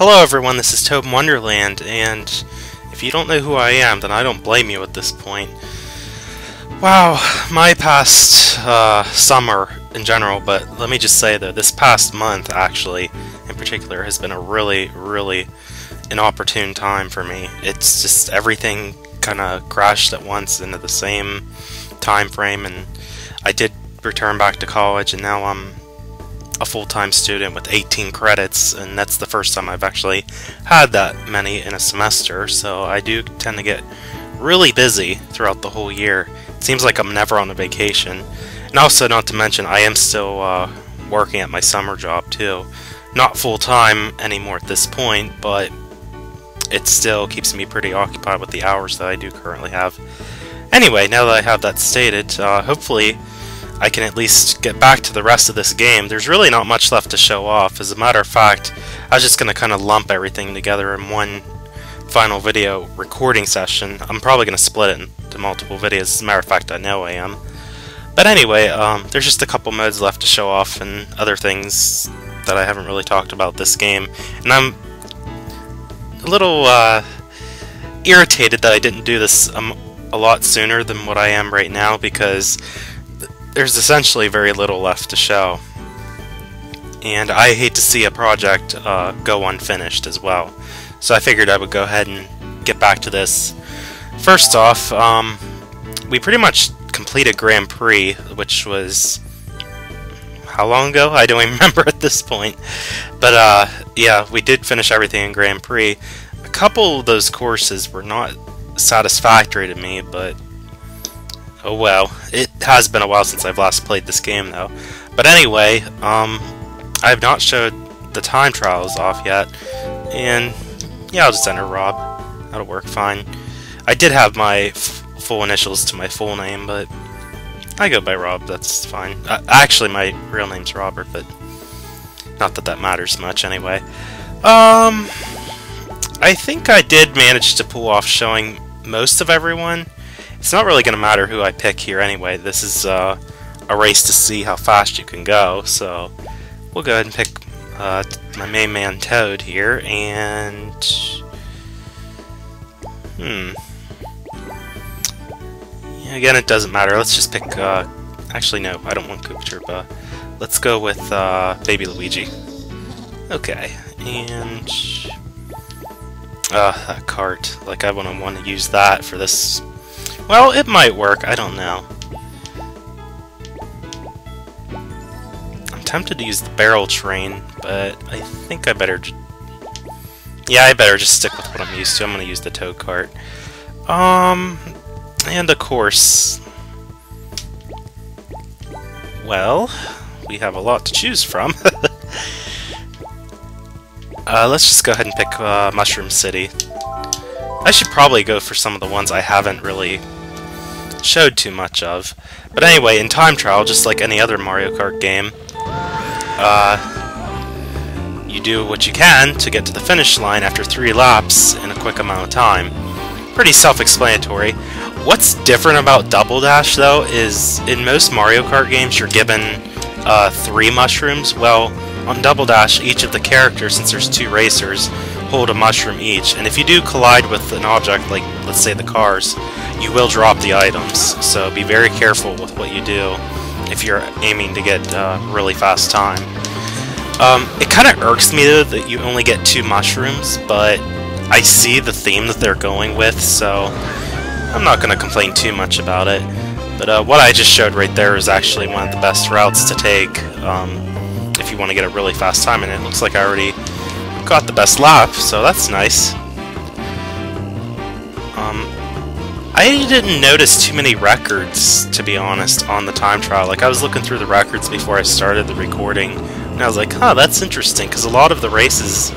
Hello everyone, this is Tobin Wonderland, and if you don't know who I am, then I don't blame you at this point. Wow, my past summer in general, but let me just say though, this past month actually, in particular, has been a really inopportune time for me. It's just everything kind of crashed at once into the same time frame, and I did return back to college, and now I'm a full-time student with 18 credits, and that's the first time I've actually had that many in a semester, so I do tend to get really busy throughout the whole year. It seems like I'm never on a vacation. And also, not to mention, I am still working at my summer job too. Not full-time anymore at this point, but it still keeps me pretty occupied with the hours that I do currently have. Anyway, now that I have that stated, hopefully I can at least get back to the rest of this game. There's really not much left to show off. As a matter of fact, I was just going to kind of lump everything together in one final video recording session. I'm probably going to split it into multiple videos. As a matter of fact, I know I am. But anyway, there's just a couple modes left to show off and other things that I haven't really talked about this game. And I'm a little irritated that I didn't do this a lot sooner than what I am right now, because there's essentially very little left to show, and I hate to see a project go unfinished as well. So I figured I would go ahead and get back to this. First off, we pretty much completed Grand Prix, which was how long ago? I don't even remember at this point. But yeah, we did finish everything in Grand Prix. A couple of those courses were not satisfactory to me, but oh well. It has been a while since I've last played this game though. But anyway, I have not showed the time trials off yet, and yeah, I'll just enter Rob. That'll work fine. I did have my full initials to my full name, but I go by Rob, that's fine. Actually, my real name's Robert, but not that that matters much anyway. I think I did manage to pull off showing most of everyone. It's not really going to matter who I pick here anyway. This is a race to see how fast you can go, so we'll go ahead and pick my main man Toad here, and yeah, again, it doesn't matter. Let's just pick actually no, I don't want Koopa. Let's go with Baby Luigi. Okay, and that Kart, like I wouldn't want to use that for this. Well, it might work, I don't know. I'm tempted to use the barrel train, but I think I better yeah, I better just stick with what I'm used to. I'm gonna use the Toad Kart. And of course, well, we have a lot to choose from. Let's just go ahead and pick Mushroom City. I should probably go for some of the ones I haven't really showed too much of. But anyway, in time trial, just like any other Mario Kart game, you do what you can to get to the finish line after 3 laps in a quick amount of time. Pretty self-explanatory. What's different about Double Dash, though, is in most Mario Kart games you're given 3 mushrooms. Well, on Double Dash, each of the characters, since there's 2 racers, hold a mushroom each, and if you do collide with an object, like, let's say the cars, you will drop the items, so be very careful with what you do if you're aiming to get really fast time. It kind of irks me, though, that you only get 2 mushrooms, but I see the theme that they're going with, so I'm not going to complain too much about it. But what I just showed right there is actually one of the best routes to take if you want to get a really fast time, and it looks like I already got the best lap, so that's nice. I didn't notice too many records, to be honest, on the time trial. Like, I was looking through the records before I started the recording, and I was like, huh, that's interesting, because a lot of the races,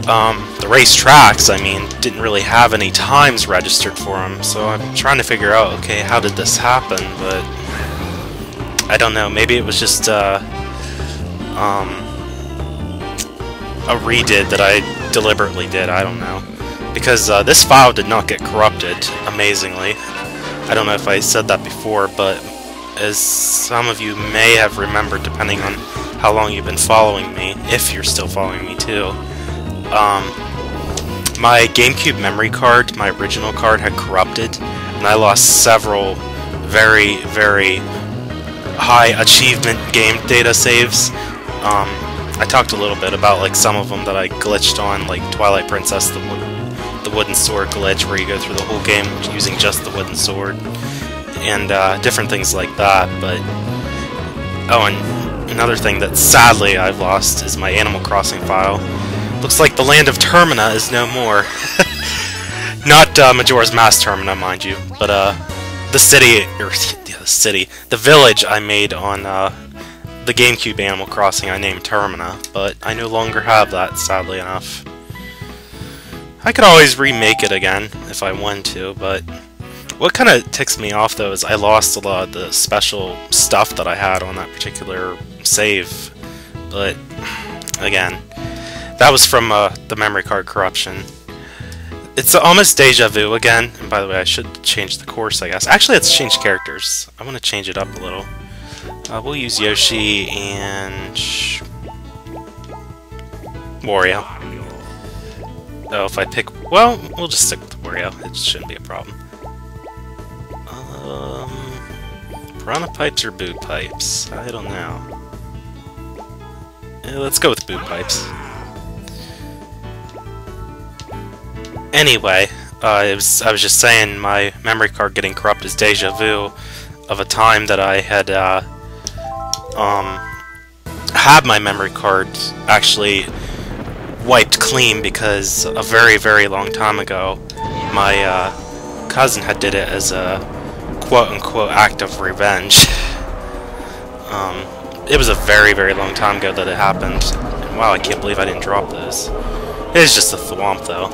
the race tracks, I mean, didn't really have any times registered for them, so I'm trying to figure out, okay, how did this happen, but I don't know, maybe it was just a redid that I deliberately did, I don't know. Because this file did not get corrupted, amazingly. I don't know if I said that before, but as some of you may have remembered, depending on how long you've been following me, if you're still following me too, my GameCube memory card, my original card, had corrupted, and I lost several very, very high achievement game data saves. I talked a little bit about like some of them that I glitched on, like Twilight Princess, the wooden sword glitch, where you go through the whole game using just the wooden sword, and different things like that. But oh, and another thing that sadly I've lost is my Animal Crossing file. Looks like the land of Termina is no more. Not Majora's Mask Termina, mind you, but the city, or yeah, the village I made on the GameCube Animal Crossing I named Termina, but I no longer have that, sadly enough. I could always remake it again if I wanted to, but what kind of ticks me off though is I lost a lot of the special stuff that I had on that particular save. But again, that was from the memory card corruption. It's almost deja vu again, and by the way, I should change the course, I guess. Actually, let's change characters. I want to change it up a little. We'll use Yoshi and Wario. Oh, if I pick... Well, we'll just stick with Wario. It shouldn't be a problem. Piranha Pipes or Boot Pipes? I don't know. Let's go with Boot Pipes. Anyway, I was just saying my memory card getting corrupt is deja vu of a time that I had had my memory card actually wiped clean because a very, very long time ago my cousin had did it as a quote-unquote act of revenge. It was a very, very long time ago that it happened. And wow, I can't believe I didn't drop those. It is just a thwomp though.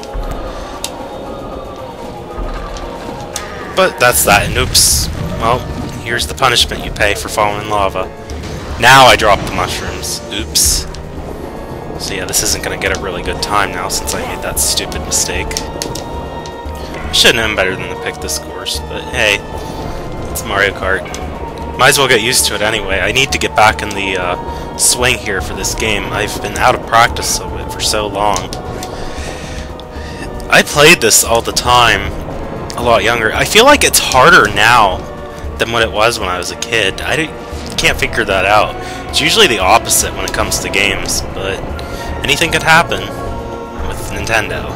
But that's that, and oops. Well, here's the punishment you pay for falling in lava. Now I drop the mushrooms. Oops. So yeah, this isn't going to get a really good time now since I made that stupid mistake. I should have known better than to pick this course, but hey, it's Mario Kart. Might as well get used to it anyway. I need to get back in the swing here for this game. I've been out of practice of it for so long. I played this all the time, a lot younger. I feel like it's harder now than what it was when I was a kid. I can't figure that out. It's usually the opposite when it comes to games, but anything could happen with Nintendo.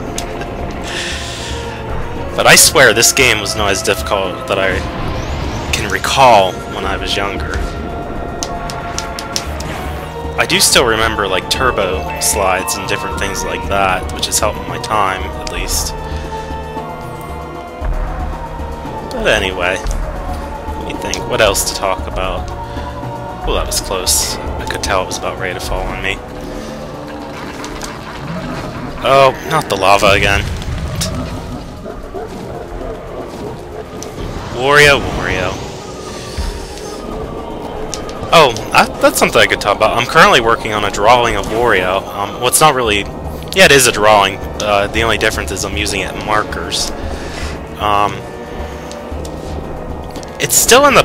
But I swear this game was not as difficult that I can recall when I was younger. I do still remember like turbo slides and different things like that, which has helped my time, at least. But anyway, let me think, what else to talk about? Oh, that was close. I could tell it was about ready to fall on me. Oh, not the lava again. Wario. Oh, that's something I could talk about. I'm currently working on a drawing of Wario. Well, it's not really... Yeah, it is a drawing. The only difference is I'm using it in markers. It's still in the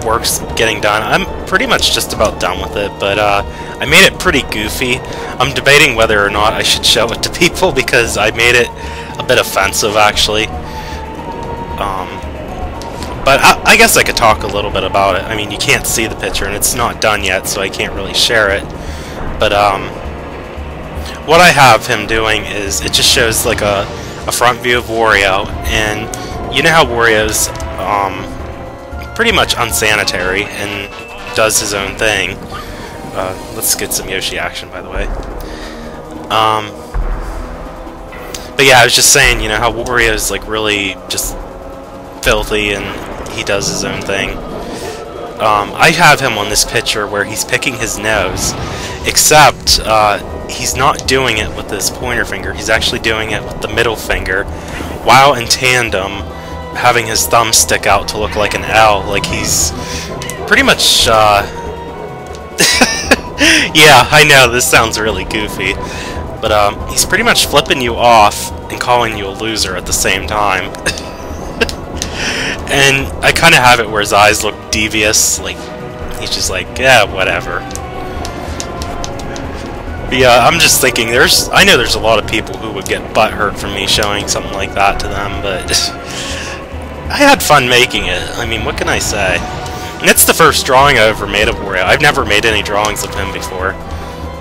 works getting done. I'm pretty much just about done with it, but I made it pretty goofy. I'm debating whether or not I should show it to people because I made it a bit offensive, actually. But I guess I could talk a little bit about it. I mean, you can't see the picture, and it's not done yet, so I can't really share it. But what I have him doing is, it just shows like a front view of Wario, and you know how Wario's pretty much unsanitary and does his own thing. Let's get some Yoshi action, by the way. But yeah, I was just saying, you know how Wario's like really just filthy and he does his own thing. I have him on this picture where he's picking his nose, except he's not doing it with his pointer finger. He's actually doing it with the middle finger, while in tandem having his thumb stick out to look like an L, like he's pretty much, yeah, I know, this sounds really goofy, but he's pretty much flipping you off and calling you a loser at the same time. And I kind of have it where his eyes look devious, like, he's just like, yeah, whatever. Yeah, I'm just thinking, I know there's a lot of people who would get butthurt from me showing something like that to them, but I had fun making it. I mean, what can I say? And it's the first drawing I ever made of Wario. I've never made any drawings of him before,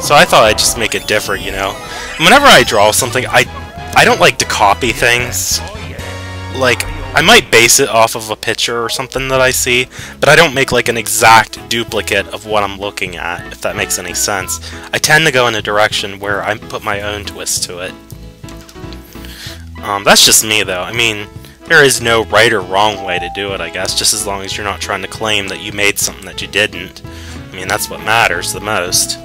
so I thought I'd just make it different, you know? And whenever I draw something, I don't like to copy things. Like, I might base it off of a picture or something that I see, but I don't make like an exact duplicate of what I'm looking at, if that makes any sense. I tend to go in a direction where I put my own twist to it. That's just me though. I mean, there is no right or wrong way to do it, I guess, just as long as you're not trying to claim that you made something that you didn't. I mean, that's what matters the most.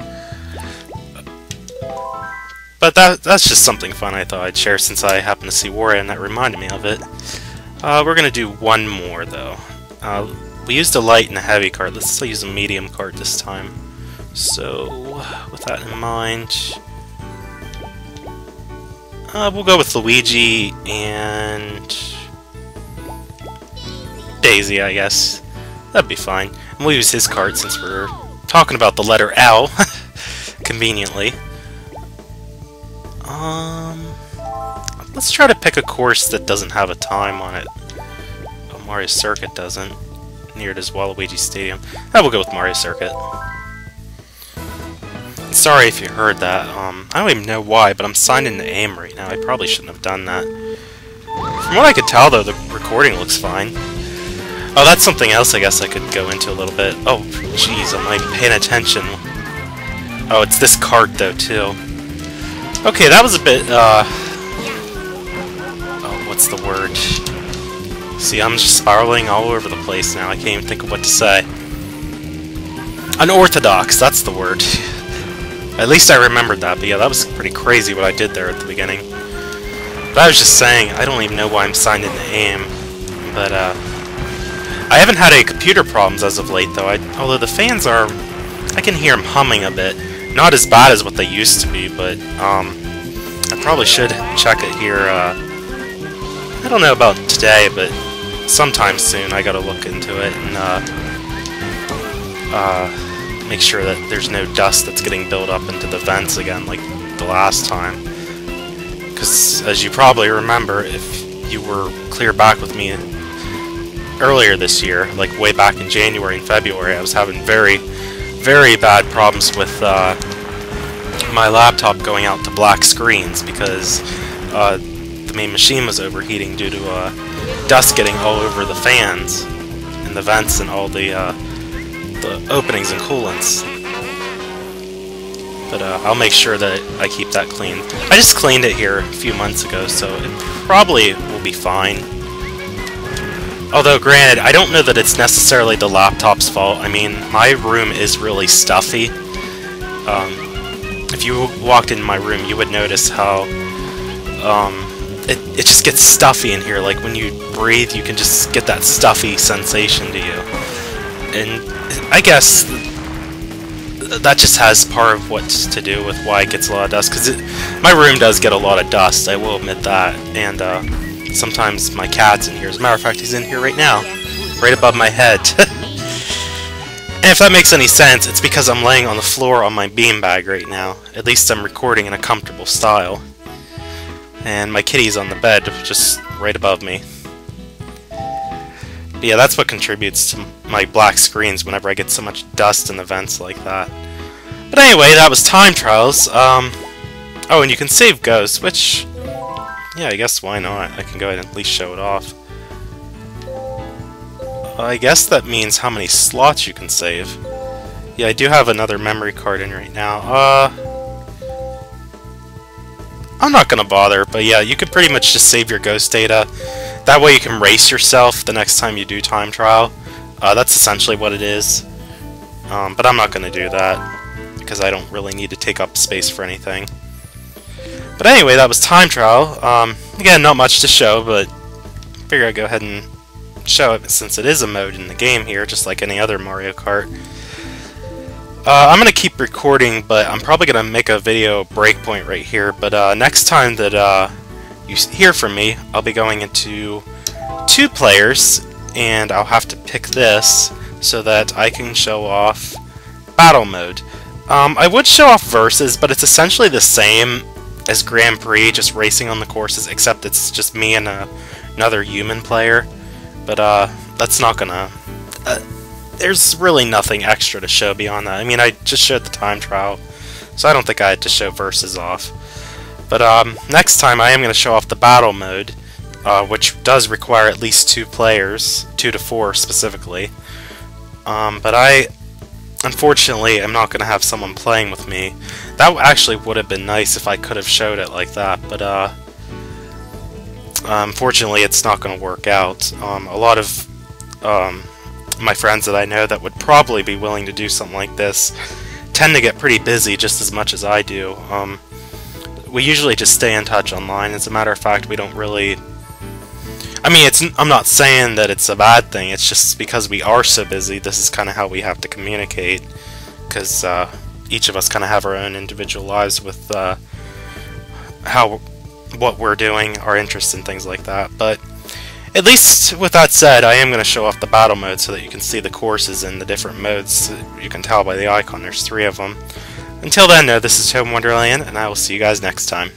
But that's just something fun I thought I'd share since I happened to see Wario and that reminded me of it. We're going to do one more, though. We used a light and a heavy cart. Let's use a medium cart this time. So, with that in mind, we'll go with Luigi and Daisy, I guess. That'd be fine. And we'll use his cart since we're talking about the letter L, conveniently. Let's try to pick a course that doesn't have a time on it. Oh, Mario Circuit doesn't. Near it is Waluigi Stadium. I will go with Mario Circuit. Sorry if you heard that. I don't even know why, but I'm signed into AIM right now. I probably shouldn't have done that. From what I could tell, though, the recording looks fine. Oh, that's something else I guess I could go into a little bit. Oh, jeez, I'm not even paying attention. Oh, it's this cart, though, too. Okay, that was a bit, what's the word? See, I'm just spiraling all over the place now. I can't even think of what to say. Unorthodox, that's the word. At least I remembered that, but yeah, that was pretty crazy what I did there at the beginning. But I was just saying, I don't even know why I'm signed into AIM. But, I haven't had any computer problems as of late, though. Although the fans are... I can hear them humming a bit. Not as bad as what they used to be, but, I probably should check it here, I don't know about today, but sometime soon I gotta look into it and, make sure that there's no dust that's getting built up into the vents again, like the last time. Because, as you probably remember, if you were clear back with me earlier this year, like way back in January and February, I was having very, very bad problems with, my laptop going out to black screens because, the main machine was overheating due to dust getting all over the fans and the vents and all the openings and coolants. But I'll make sure that I keep that clean. I just cleaned it here a few months ago, so it probably will be fine. Although, granted, I don't know that it's necessarily the laptop's fault. I mean, my room is really stuffy. If you walked in my room, you would notice how it just gets stuffy in here. Like when you breathe, you can just get that stuffy sensation to you. And I guess that just has part of what's to do with why it gets a lot of dust. Because my room does get a lot of dust, I will admit that. And sometimes my cat's in here. As a matter of fact, he's in here right now, right above my head. And if that makes any sense, it's because I'm laying on the floor on my beanbag right now. At least I'm recording in a comfortable style. And my kitty's on the bed, just right above me. But yeah, that's what contributes to my black screens whenever I get so much dust in the vents like that. But anyway, that was Time Trials. Oh, and you can save ghosts, which... yeah, I guess why not? I can go ahead and at least show it off. I guess that means how many slots you can save. Yeah, I do have another memory card in right now. I'm not gonna bother, but yeah, you could pretty much just save your ghost data. That way you can race yourself the next time you do Time Trial. That's essentially what it is. But I'm not gonna do that, because I don't really need to take up space for anything. But anyway, that was Time Trial. Again, not much to show, but I figure I'd go ahead and show it since it is a mode in the game here, just like any other Mario Kart. I'm going to keep recording, but I'm probably going to make a video breakpoint right here. But next time that you hear from me, I'll be going into 2 players, and I'll have to pick this so that I can show off battle mode. I would show off Versus, but it's essentially the same as Grand Prix, just racing on the courses, except it's just me and another human player. But that's not gonna... there's really nothing extra to show beyond that. I mean, I just showed the time trial, so I don't think I had to show Versus off. But next time I am going to show off the battle mode, which does require at least 2 players, 2 to 4 specifically. But I, unfortunately, am not going to have someone playing with me. That actually would have been nice if I could have showed it like that, but unfortunately it's not going to work out. A lot of my friends that I know that would probably be willing to do something like this tend to get pretty busy just as much as I do. We usually just stay in touch online. As a matter of fact, we don't really... I mean, I'm not saying that it's a bad thing, it's just because we are so busy, this is kind of how we have to communicate, because each of us kind of have our own individual lives with what we're doing, our interests and things like that. But at least with that said, I am going to show off the battle mode so that you can see the courses in the different modes. You can tell by the icon, there's 3 of them. Until then, though, this is Home Wonderland, and I will see you guys next time.